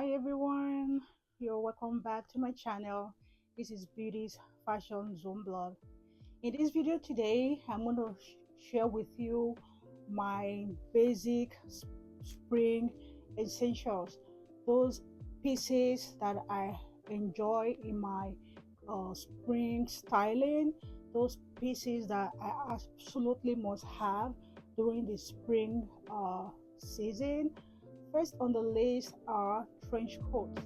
Hi everyone, you're welcome back to my channel. This is Beauty's Fashion Zone blog. In this video today, I'm going to share with you my basic spring essentials. Those pieces that I enjoy in my spring styling. Those pieces that I absolutely must have during the spring season. First on the list are trench coats.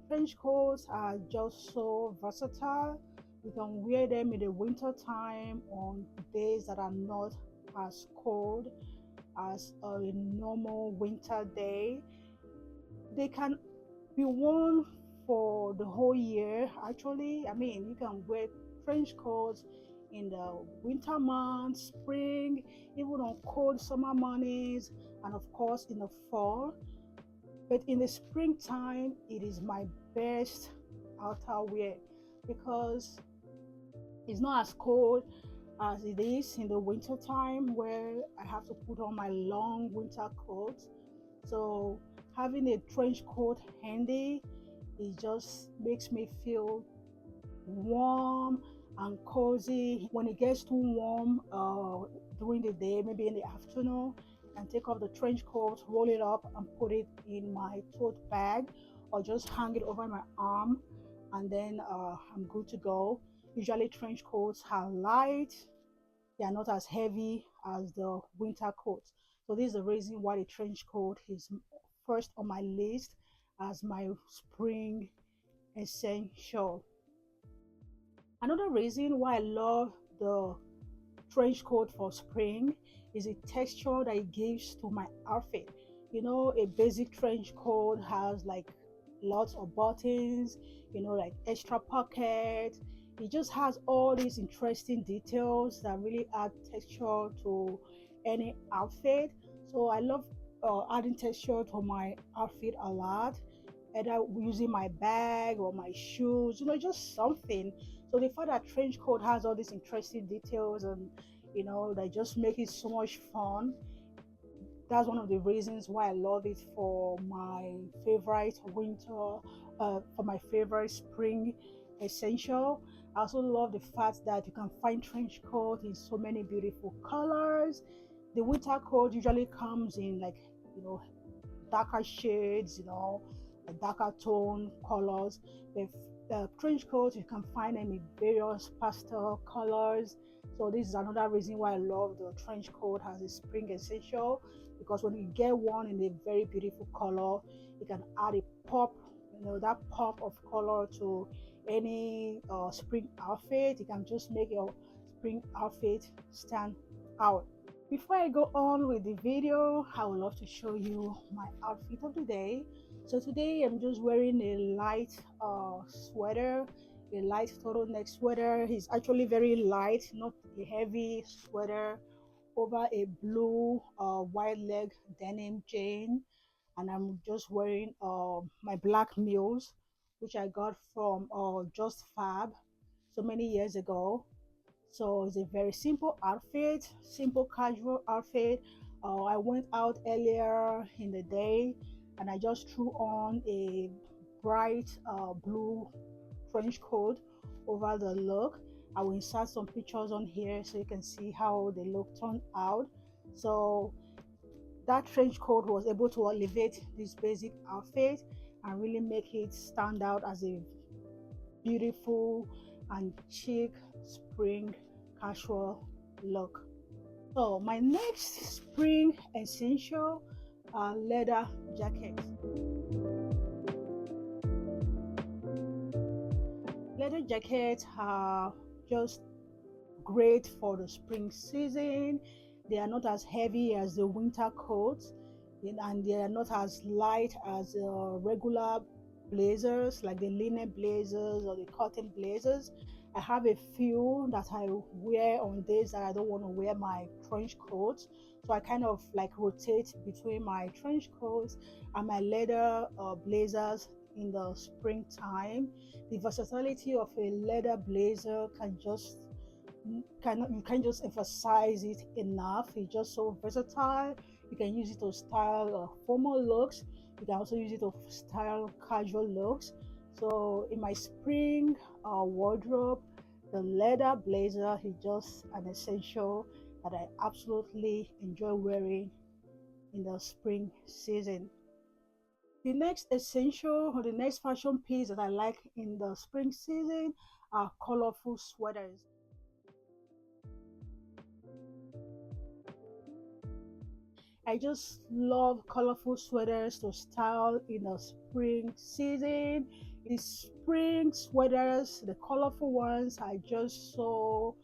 Trench coats are just so versatile. You can wear them in the winter time on days that are not as cold as a normal winter day. They can be worn for the whole year. Actually, I mean, you can wear trench coats in the winter months, spring, even on cold summer mornings, and of course in the fall. But in the springtime, it is my best outerwear because it's not as cold as it is in the winter time where I have to put on my long winter coat. So having a trench coat handy, it just makes me feel warm and cozy. When it gets too warm during the day, maybe in the afternoon, and take off the trench coat, roll it up and put it in my tote bag or just hang it over my arm, and then I'm good to go. Usually trench coats are light, they are not as heavy as the winter coats. So this is the reason why the trench coat is first on my list as my spring essential. Another reason why I love the trench coat for spring is the texture that it gives to my outfit. You know, a basic trench coat has like lots of buttons, like extra pockets. It just has all these interesting details that really add texture to any outfit. So I love adding texture to my outfit a lot, either using my bag or my shoes, just something. So the fact that trench coat has all these interesting details and they just make it so much fun. That's one of the reasons why I love it for my favorite winter, for my favorite spring essential. I also love the fact that you can find trench coat in so many beautiful colors. The winter coat usually comes in like darker shades, darker tone colors. The trench coat, you can find them in various pastel colors. So this is another reason why I love the trench coat as a spring essential, because when you get one in a very beautiful color, it can add a pop, that pop of color to any spring outfit. It can just make your spring outfit stand out. Before I go on with the video, I would love to show you my outfit of the day. So today I'm just wearing a light sweater, a light turtleneck sweater. It's actually very light, not a heavy sweater, over a blue wide leg denim jean. And I'm just wearing my black mules, which I got from Just Fab so many years ago. So it's a very simple outfit, simple casual outfit. I went out earlier in the day and I just threw on a bright blue trench coat over the look. I will insert some pictures on here so you can see how the look turned out. So that trench coat was able to elevate this basic outfit and really make it stand out as a beautiful and chic spring casual look. So my next spring essential are leather jackets. Leather jackets are just great for the spring season. They are not as heavy as the winter coats, and they are not as light as regular blazers like the linen blazers or the cotton blazers. I have a few that I wear on days that I don't want to wear my trench coats, so I kind of like rotate between my trench coats and my leather blazers in the springtime. The versatility of a leather blazer can just you can't just emphasize it enough. It's just so versatile. You can use it to style formal looks. You can also use it to style casual looks. So in my spring wardrobe, the leather blazer is just an essential that I absolutely enjoy wearing in the spring season. The next essential or the next fashion piece that I like in the spring season are colorful sweaters. I just love colorful sweaters to style in the spring season. The spring sweaters, the colorful ones, are just so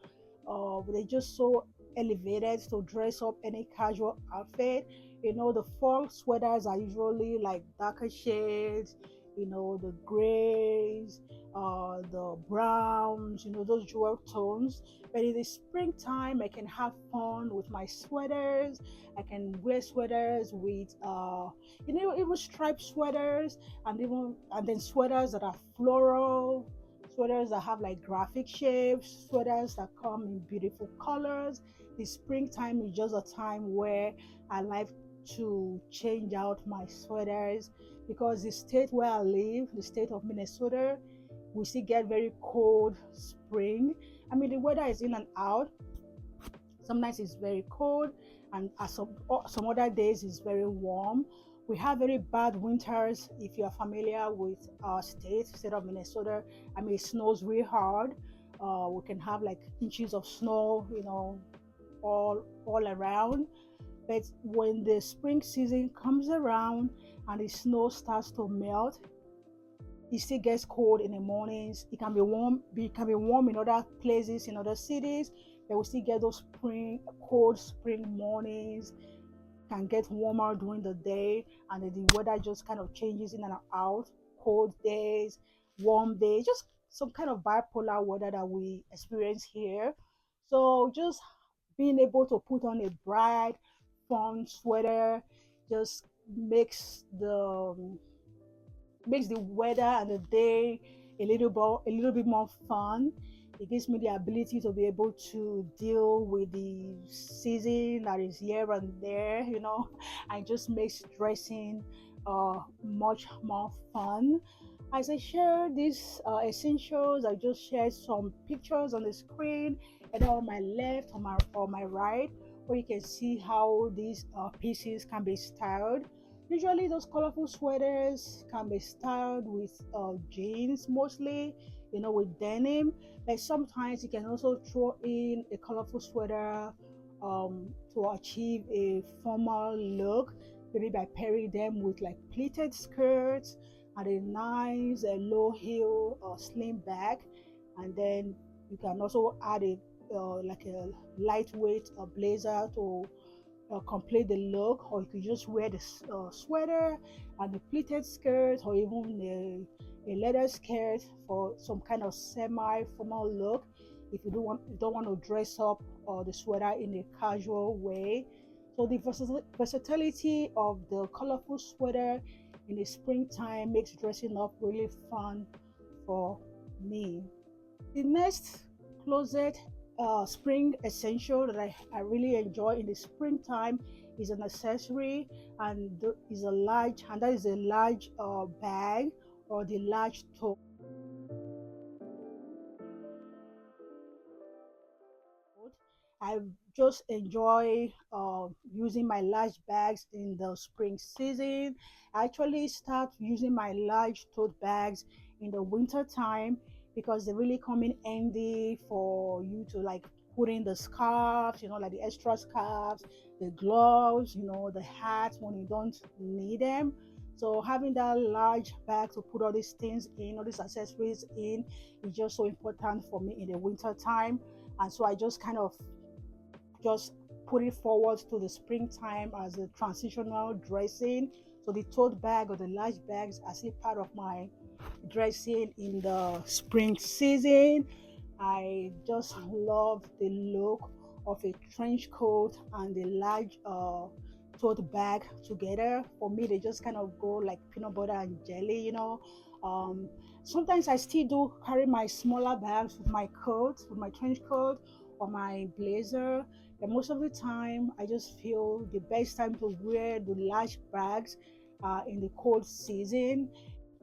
they're just so elevated to dress up any casual outfit. The fall sweaters are usually like darker shades, the grays, the browns, those jewel tones. But in the springtime, I can have fun with my sweaters. I can wear sweaters with, even striped sweaters, and then sweaters that are floral, sweaters that have like graphic shapes, sweaters that come in beautiful colors. The springtime is just a time where I like to change out my sweaters because the state where I live, the state of Minnesota, we still get very cold spring. I mean, the weather is in and out. Sometimes it's very cold, and some other days it's very warm. We have very bad winters. If you are familiar with our state of Minnesota, I mean, it snows really hard. We can have like inches of snow, all around. But when the spring season comes around and the snow starts to melt, it still gets cold in the mornings. It can be warm. It can be warm in other places, in other cities. But we still get those cold spring mornings. Can get warmer during the day, and then the weather just kind of changes in and out. Cold days, warm days, just some kind of bipolar weather that we experience here. So just being able to put on a bright, fun sweater just makes the weather and the day a little bit more fun. It gives me the ability to be able to deal with the season that is here and there, and just makes dressing much more fun. As I share these essentials, I just shared some pictures on the screen, either on my left or my right, where you can see how these pieces can be styled. Usually, those colorful sweaters can be styled with jeans mostly, with denim. But sometimes you can also throw in a colorful sweater to achieve a formal look, maybe by pairing them with like pleated skirts and a nice low heel or slim bag. And then you can also add like a lightweight blazer to complete the look, or you could just wear the sweater and the pleated skirt, or even a leather skirt for some kind of semi-formal look. If you don't want to dress up the sweater in a casual way. So the versatility of the colorful sweater in the springtime makes dressing up really fun for me. The next closet spring essential that I really enjoy in the springtime is an accessory, and that is a large bag or the large tote. I just enjoy using my large bags in the spring season. I actually start using my large tote bags in the winter time because they really come in handy for you to like put in the scarves, like the extra scarves, the gloves, the hats when you don't need them. So having that large bag to put all these things in, all these accessories in, is just so important for me in the winter time. And so I just put it forward to the springtime as a transitional dressing. So the tote bag or the large bags are still part of my dressing in the spring season. I just love the look of a trench coat and the large tote bag together. For me, they just kind of go like peanut butter and jelly. Um, Sometimes I still do carry my smaller bags with my trench coat, or my blazer. And most of the time, I just feel the best time to wear the large bags in the cold season.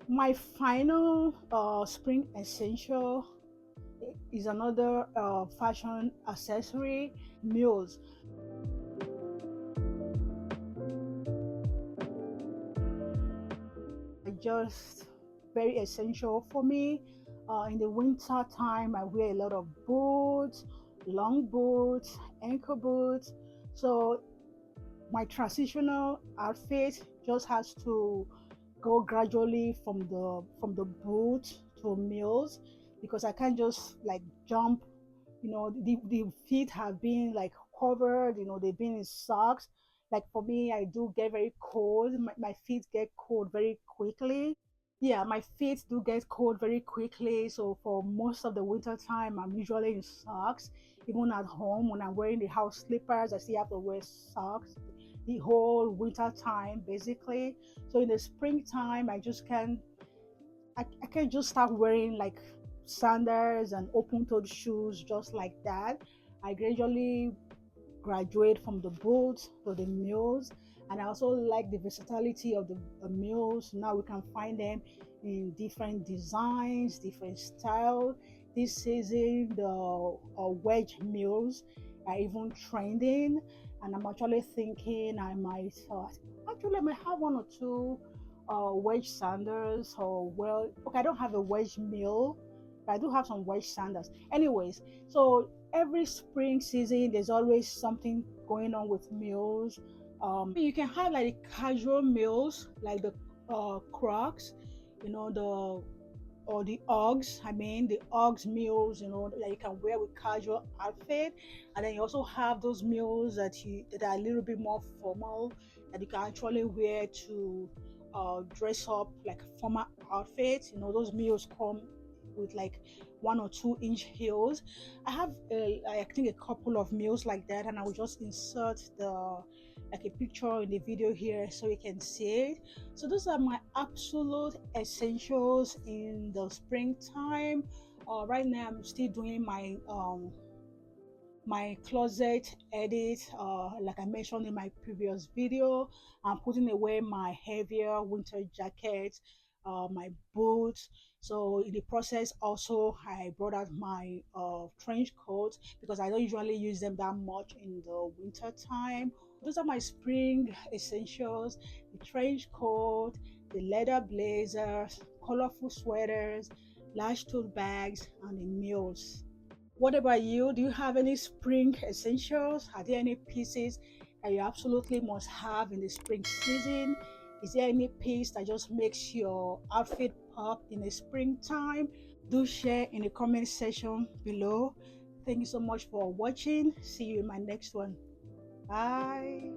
My final spring essential is another fashion accessory, mules. Just very essential for me. In the winter time, I wear a lot of boots, long boots, ankle boots. So my transitional outfit just has to go gradually from the boot to mules, because I can't just like jump. The feet have been like covered. They've been in socks. Like for me, I do get very cold. My feet get cold very quickly. Yeah, my feet do get cold very quickly. So for most of the winter time, I'm usually in socks. Even at home, when I'm wearing the house slippers, I still have to wear socks the whole winter time, basically. So in the springtime, I can't just start wearing like sandals and open-toed shoes just like that. I gradually graduate from the boots to the mules, and I also like the versatility of the mules. Now we can find them in different designs, different style. This season the wedge mules are even trending, and I'm actually thinking I might have one or two wedge sandals. Or, well, okay, I don't have a wedge mule, but I do have some wedge sandals. Anyways, so every spring season there's always something going on with meals. You can have like casual meals like the Crocs, the or the Uggs. I mean, the Uggs meals, that you can wear with casual outfit, and then you also have those meals that are a little bit more formal, that you can actually wear to dress up like formal outfits. Those meals come with like 1 or 2 inch heels. I have, I think, a couple of meals like that, and I will just insert the like a picture in the video here so you can see it. So those are my absolute essentials in the springtime. Right now I'm still doing my closet edit. Like I mentioned in my previous video, I'm putting away my heavier winter jackets, my boots. So in the process also I brought out my trench coats, because I don't usually use them that much in the winter time. Those are my spring essentials: the trench coat, the leather blazers, colorful sweaters, large tote bags, and the mules. What about you? Do you have any spring essentials? Are there any pieces that you absolutely must have in the spring season? Is there any piece that just makes your outfit pop in the springtime? Do share in the comment section below. Thank you so much for watching. See you in my next one. Bye.